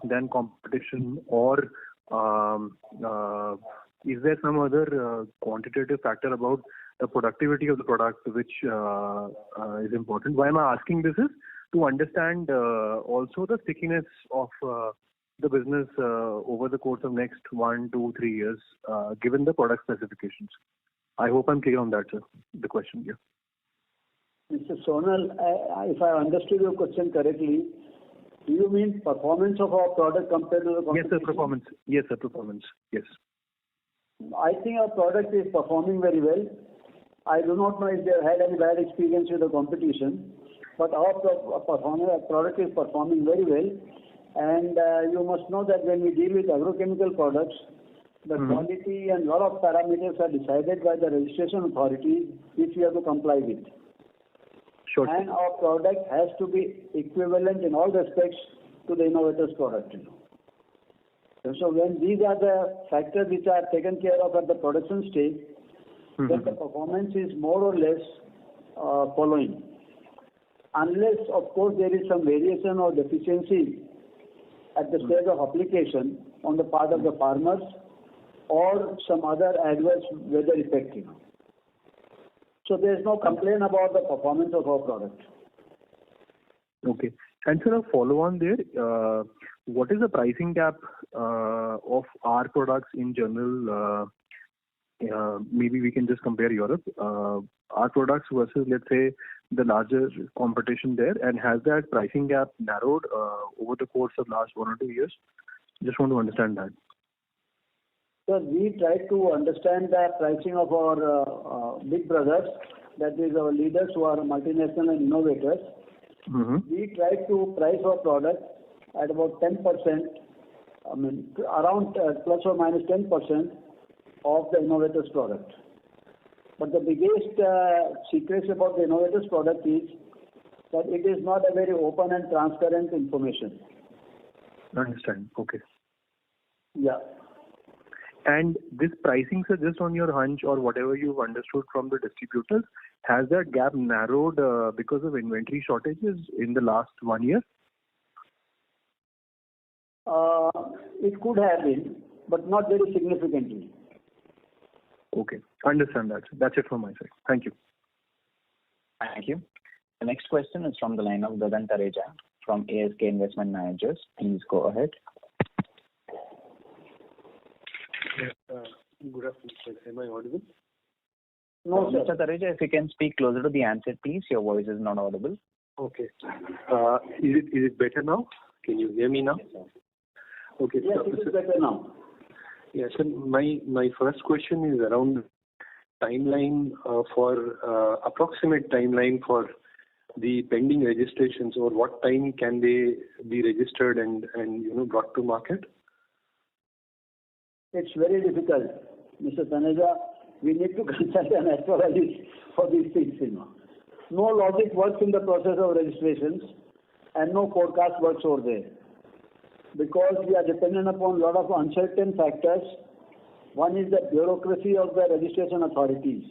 than competition, or is there some other quantitative factor about the productivity of the product which is important? Why am I asking this is to understand also the stickiness of the business over the course of next 1, 2, 3 years given the product specifications. I hope I'm clear on that, sir, the question here. Mr. Sonal, if I understood your question correctly, do you mean performance of our product compared to the competition? Yes, sir, performance. Yes, sir, performance. Yes. I think our product is performing very well. I do not know if they have had any bad experience with the competition, but our product is performing very well. And you must know that when we deal with agrochemical products, the quality and lot of parameters are decided by the registration authorities which we have to comply with. Sure. And our product has to be equivalent in all respects to the innovator's product. And so when these are the factors which are taken care of at the production stage, then the performance is more or less following. Unless, of course, there is some variation or deficiency at the stage of application on the part of the farmers or some other adverse weather effect. So there is no complaint about the performance of our product. Okay. And sir, a follow on there, what is the pricing gap of our products in general? Maybe we can just compare Europe. Our products versus, let's say, the larger competition there, and has that pricing gap narrowed over the course of last 1 or 2 years? Just want to understand that. So we try to understand the pricing of our big brothers, that is our leaders who are multinational and innovators. We try to price our product at about 10%, around plus or minus 10% of the innovator's product. But the biggest secret about the innovator's product is that it is not a very open and transparent information. I understand. Okay. Yeah. And this pricing, sir, just on your hunch or whatever you've understood from the distributors, has that gap narrowed because of inventory shortages in the last 1 year? It could have been, but not very significantly. Okay, understand that. That's it from my side. Thank you. Thank you. The next question is from the line of Gagan Tareja from ASK Investment Managers. Please go ahead. Yes, good afternoon, sir. Am I audible? No, Mr. Tareja, if you can speak closer to the answer, please. Your voice is not audible. Okay. Is it better now? Can you hear me now? Okay. Yes, it is better now. Yes, sir. My first question is around timeline approximate timeline for the pending registrations, or what time can they be registered and brought to market? It's very difficult, Mr. Taneja. We need to consult an astrologist for these things, No logic works in the process of registrations, and no forecast works over there. Because we are dependent upon a lot of uncertain factors. One is the bureaucracy of the registration authorities.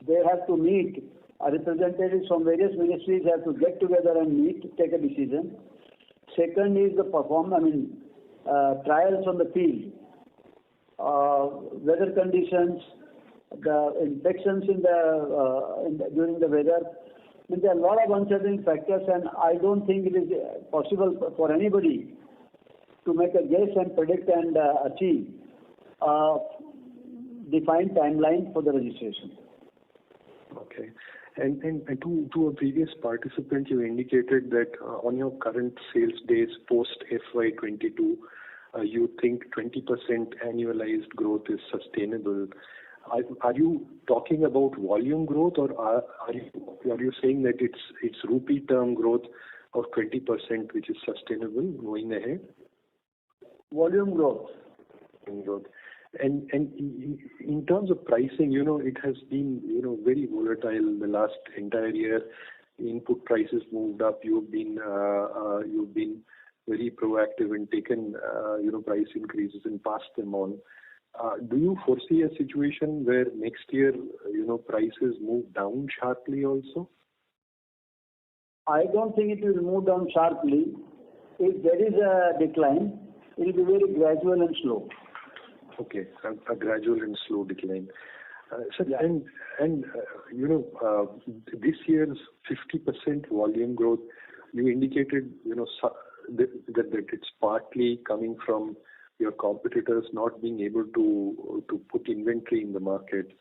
They have to meet. Representatives from various ministries have to get together and meet, take a decision. Second is the trials on the field. Weather conditions, the infections during the weather. There are a lot of uncertain factors, and I don't think it is possible for anybody to make a guess and predict and achieve a defined timeline for the registration. Okay. And to a previous participant, you indicated that on your current sales days post FY22, you think 20% annualized growth is sustainable. Are you talking about volume growth, or are you saying that it's rupee term growth of 20% which is sustainable going ahead? Volume growth. Volume growth. And in terms of pricing, it has been very volatile the last entire year. Input prices moved up. You've been very proactive and taken price increases and passed them on. Do you foresee a situation where next year prices move down sharply also? I don't think it will move down sharply. If there is a decline, it will be very gradual and slow. Okay, a gradual and slow decline. Sir, yeah. And this year's 50% volume growth, you indicated that it's partly coming from your competitors not being able to put inventory in the market,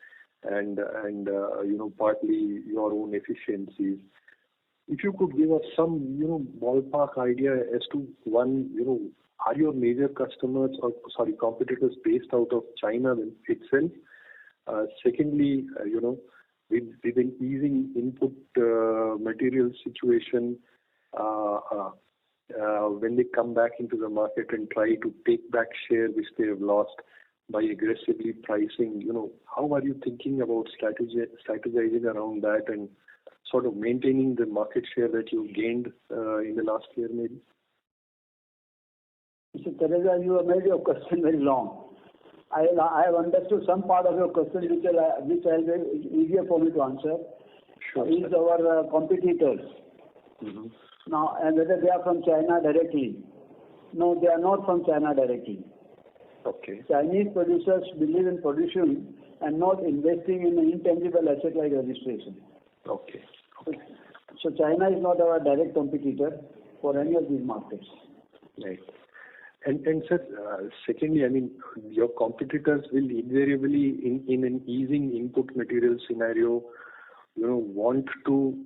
and partly your own efficiencies. If you could give us some ballpark idea as to one, are your major competitors based out of China itself? Secondly, with an easing input material situation, when they come back into the market and try to take back share which they have lost by aggressively pricing, how are you thinking about strategizing around that and sort of maintaining the market share that you gained in the last year maybe? Mr. Tareja, you have made your question very long. I have understood some part of your question which will be easier for me to answer. Sure, is our competitors. Mm-hmm. Now, and whether they are from China directly. No, they are not from China directly. Okay. Chinese producers believe in production and not investing in an intangible asset like registration. Okay. So China is not our direct competitor for any of these markets. Right. And sir, secondly, your competitors will invariably, in an easing input material scenario, want to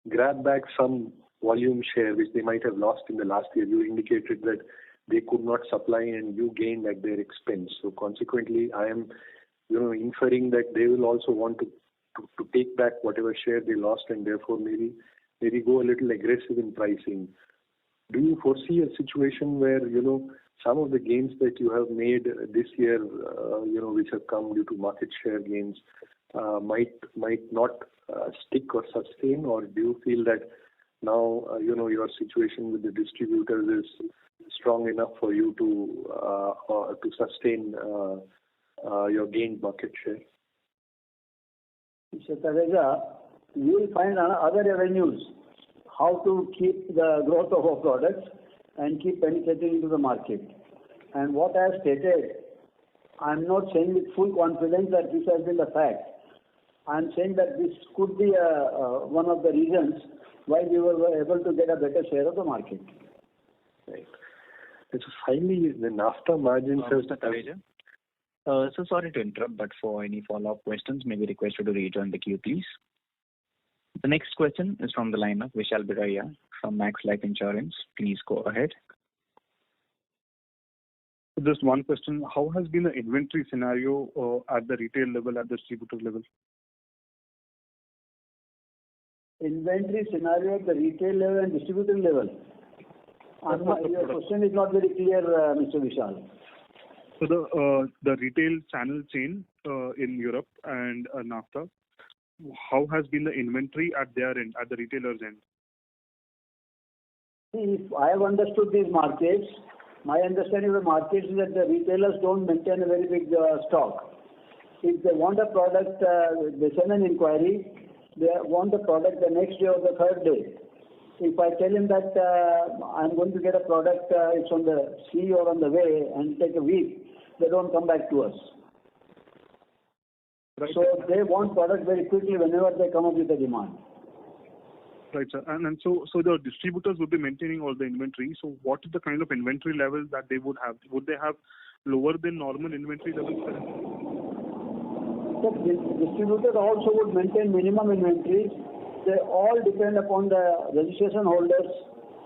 grab back some volume share which they might have lost in the last year. You indicated that they could not supply and you gained at their expense. So consequently, I am, inferring that they will also want to take back whatever share they lost, and therefore maybe go a little aggressive in pricing. Do you foresee a situation where, some of the gains that you have made this year, which have come due to market share gains, might not stick or sustain? Or do you feel that now, your situation with the distributors is strong enough for you to sustain your gained market share? Mr. Tareja, we will find other avenues how to keep the growth of our products and keep penetrating into the market. And what I have stated, I am not saying with full confidence that this has been the fact. I am saying that this could be one of the reasons why we were able to get a better share of the market. Right. And so finally, the NAFTA margins Mr. Tareja? So sorry to interrupt, but for any follow-up questions, may we request you to rejoin the queue, please. The next question is from the line of Vishal Biraya from Max Life Insurance. Please go ahead. Just one question. How has been the inventory scenario at the retail level, at the distributor level? Inventory scenario at the retail level and distributor level? Your question is not very clear, Mr. Vishal. So the retail channel chain in Europe and NAFTA, how has been the inventory at their end, at the retailer's end? See, if I have understood these markets, my understanding of the markets is that the retailers don't maintain a very big stock. If they want a product, they send an inquiry, they want the product the next day or the third day. If I tell him that I'm going to get a product, it's on the sea or on the way and take a week, they don't come back to us. Right. So they want product very quickly whenever they come up with a demand. Right, sir. And so the distributors would be maintaining all the inventory. So what is the kind of inventory levels that they would have? Would they have lower than normal inventory levels currently? The distributors also would maintain minimum inventories. They all depend upon the registration holders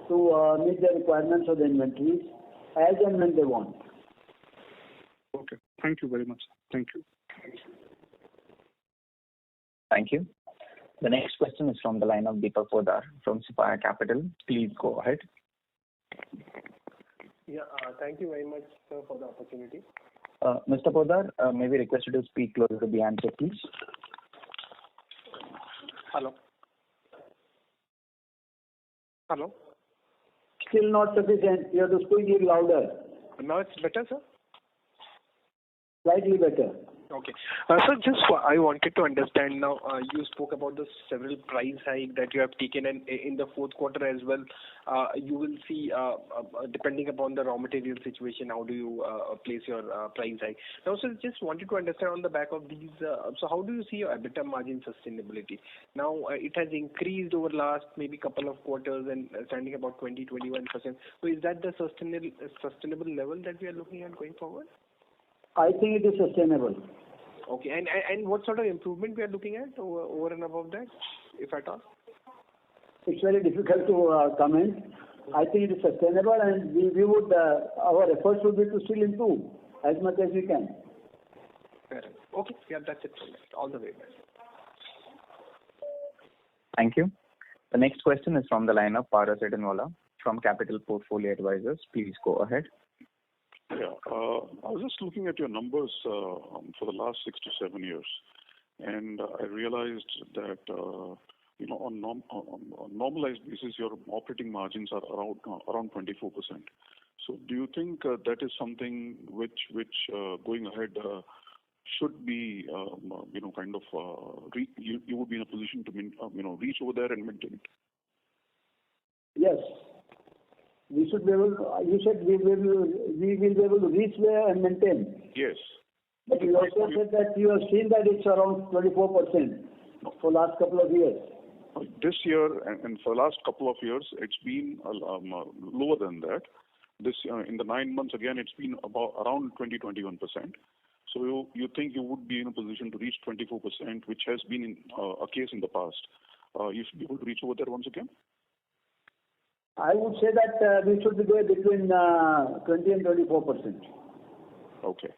to meet the requirements of the inventories as and when they want. Okay. Thank you very much. Thank you. Thank you. The next question is from the line of Deepak Poddar from Sapphire Capital. Please go ahead. Yeah, thank you very much, sir, for the opportunity. Mr. Poddar, may we request you to speak closer to the answer, please? Hello. Hello. Still not sufficient. You have to speak a little louder. Now it's better, sir? Slightly better. Okay. So just I wanted to understand now, you spoke about the several price hike that you have taken, and in the fourth quarter as well, you will see, depending upon the raw material situation, how do you place your price hike. Now, so just wanted to understand on the back of these, so how do you see your EBITDA margin sustainability? Now, it has increased over last maybe couple of quarters and standing about 20-21%. So is that the sustainable level that we are looking at going forward? I think it is sustainable. Okay, and what sort of improvement we are looking at over and above that, if at all? It's very difficult to comment. I think it is sustainable, and we would our efforts would be to still improve as much as we can. Fair. Okay, yeah, that's it. All the way. Thank you. The next question is from the line of Paras Edinwala from Capital Portfolio Advisors. Please go ahead. Yeah, I was just looking at your numbers for the last 6 to 7 years, and I realized that on normalized basis, your operating margins are around 24%. So, do you think that is something which going ahead should be you would be in a position to reach over there and maintain it? Yes. We should be able. You said we will be able to reach there and maintain. Yes. But you also said that you have seen that it's around 24% for last couple of years. This year and for the last couple of years, it's been lower than that. This in the 9 months again, it's been around 20-21%. So you think you would be in a position to reach 24%, which has been a case in the past. You should be able to reach over there once again. I would say that we should be there between 20 and 24%. Okay.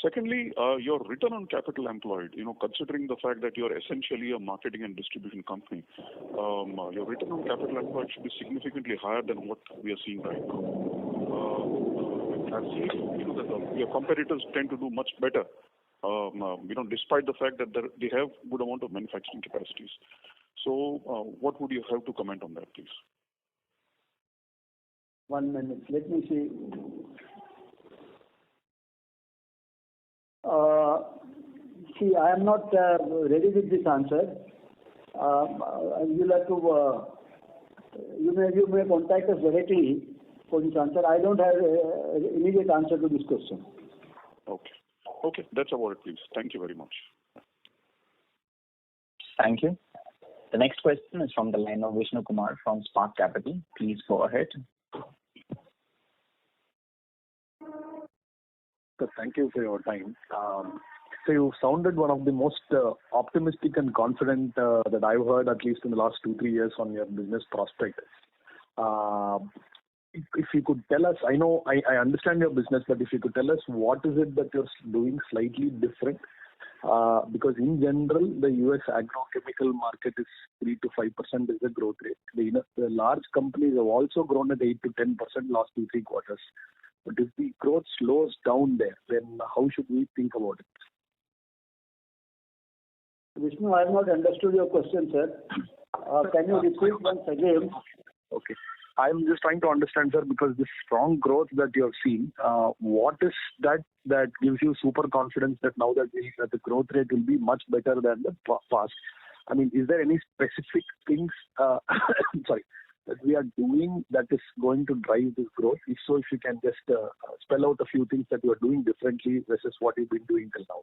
Secondly, your return on capital employed, considering the fact that you are essentially a marketing and distribution company, your return on capital employed should be significantly higher than what we are seeing right now. I've seen, that your competitors tend to do much better, despite the fact that they have good amount of manufacturing capacities. So, what would you have to comment on that, please? 1 minute. Let me see. See, I am not ready with this answer. You'll have to. You may contact us directly for this answer. I don't have an immediate answer to this question. Okay. Okay, that's about it, please. Thank you very much. Thank you. The next question is from the line of Vishnu Kumar from Spark Capital. Please go ahead. So thank you for your time. So you sounded one of the most optimistic and confident that I've heard, at least in the last 2-3 years, on your business prospect. If you could tell us, I know I understand your business, but if you could tell us what is it that you're doing slightly different? Because in general, the US agrochemical market is 3 to 5% is the growth rate. The large companies have also grown at 8 to 10% last 2-3 quarters. But if the growth slows down there, then how should we think about it? Vishnu, I have not understood your question, sir. Can you repeat once again? Okay. I'm just trying to understand, sir, because this strong growth that you have seen, what is that gives you super confidence that now that the growth rate will be much better than the past? I mean, is there any specific things, that we are doing that is going to drive this growth? If so, if you can just spell out a few things that you are doing differently versus what you've been doing till now.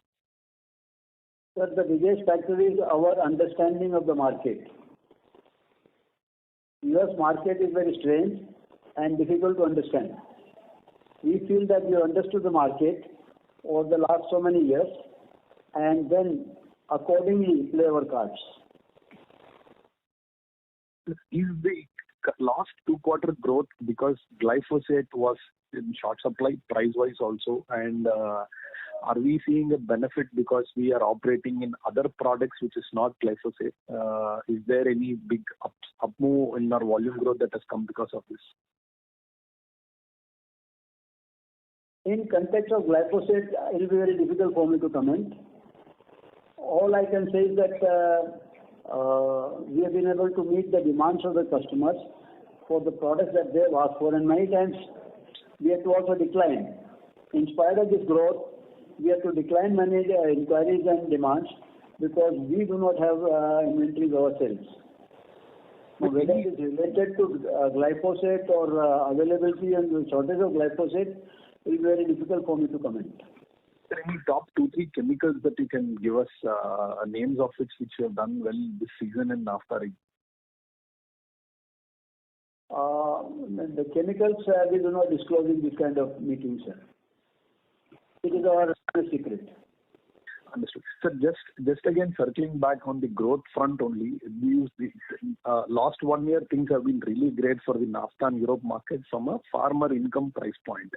Sir, the biggest factor is our understanding of the market. US market is very strange and difficult to understand. We feel that we understood the market over the last so many years and then accordingly play our cards. Is the last 2-quarter growth because glyphosate was in short supply price-wise also, and are we seeing a benefit because we are operating in other products which is not glyphosate? Is there any big up move in our volume growth that has come because of this? In context of glyphosate, it will be very difficult for me to comment. All I can say is that we have been able to meet the demands of the customers for the products that they have asked for, and many times we have to also decline. In spite of this growth, we have to decline many inquiries and demands because we do not have inventories ourselves. Now, whether it is related to glyphosate or availability and the shortage of glyphosate, it is very difficult for me to comment. Are there any top 2-3 chemicals that you can give us names of which you have done well this season and after? The chemicals we do not disclose in this kind of meetings, sir. It is our secret. Understood. Sir, just again circling back on the growth front only, last 1 year things have been really great for the NAFTA and Europe market from a farmer income price point,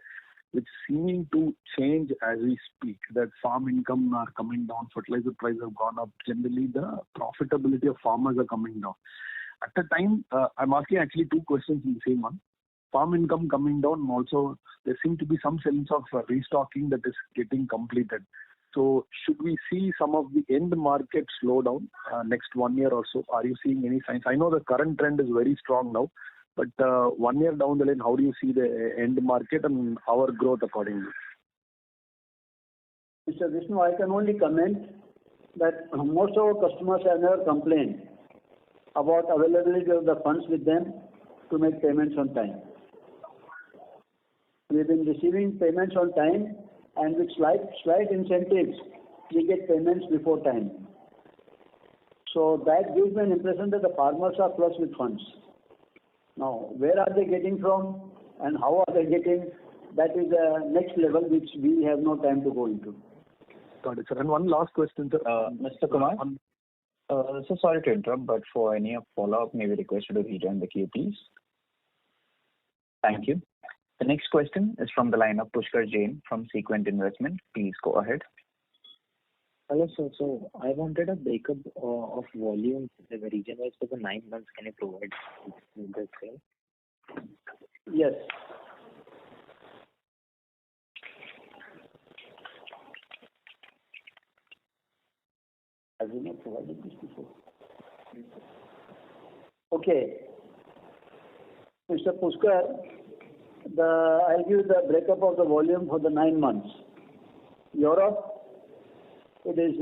which seeming to change as we speak, that farm income are coming down, fertilizer prices have gone up, generally the profitability of farmers are coming down. At the time, I'm asking actually 2 questions in the same one. Farm income coming down, and also there seem to be some sense of restocking that is getting completed. So should we see some of the end market slow down next 1 year or so? Are you seeing any signs? I know the current trend is very strong now, but 1 year down the line, how do you see the end market and our growth accordingly? Mr. Vishnu, I can only comment that most of our customers have never complained about availability of the funds with them to make payments on time. We have been receiving payments on time, and with slight incentives, we get payments before time. So that gives me an impression that the farmers are flush with funds. Now, where are they getting from and how are they getting? That is the next level which we have no time to go into. Got it, sir. And one last question, sir. Mr. Kumar, so sorry to interrupt, but for any follow-up, may we request you to rejoin the queue, please. Thank you. The next question is from the line of Pushkar Jain from Sequent Investment. Please go ahead. Hello, sir. So I wanted a breakup of volumes in the region-wise for the 9 months. Can you provide that, sir? Yes. Have we not provided this before? Okay. Mr. Pushkar, I'll give the breakup of the volume for the 9 months. Europe, it is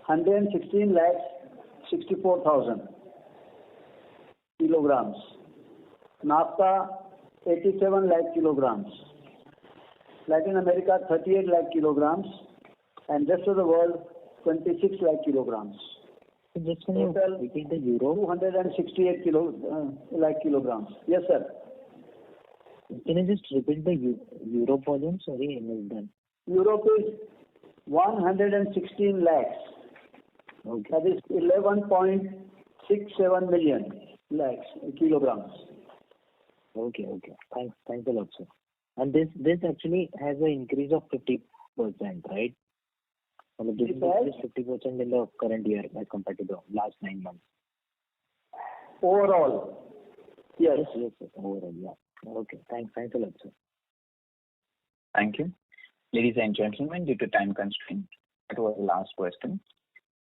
116 lakhs 64,000 kilograms. NAFTA, 87 lakh kilograms. Latin America, 38 lakh kilograms. And rest of the world, 26 lakh kilograms. Just can you repeat the euro? 268 lakh kilograms. Yes, sir. Can you just repeat the euro volume? Sorry, I missed that. Europe is 116 lakhs. Okay. That is 11.67 million lakhs kilograms. Okay. Thanks a lot, sir. And this actually has an increase of 50%, right? And this is 50% in the current year as compared to the last 9 months. Overall, yes. Yes, overall, yeah. Okay, thanks a lot, sir. Thank you. Ladies and gentlemen, due to time constraint, that was the last question.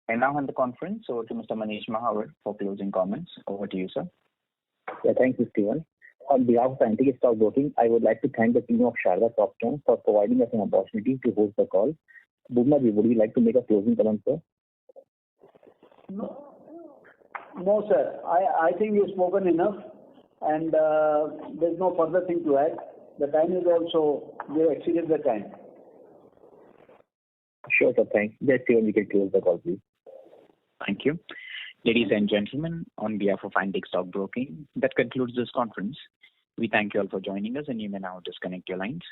I now hand the conference over to Mr. Manish Mahawar for closing comments. Over to you, sir. Yeah, thank you, Stephen. On behalf of Antique Stock Broking, I would like to thank the team of Sharda Cropchem for providing us an opportunity to host the call. Bhuvna ji, would you like to make a closing comment, sir? No, sir. I think you've spoken enough, and there's no further thing to add. The time is also, we have exceeded the time. Sure, sir. Thanks. Just even we can close the call, please. Thank you. Ladies and gentlemen, on behalf of Antique Stock Broking, that concludes this conference. We thank you all for joining us, and you may now disconnect your lines.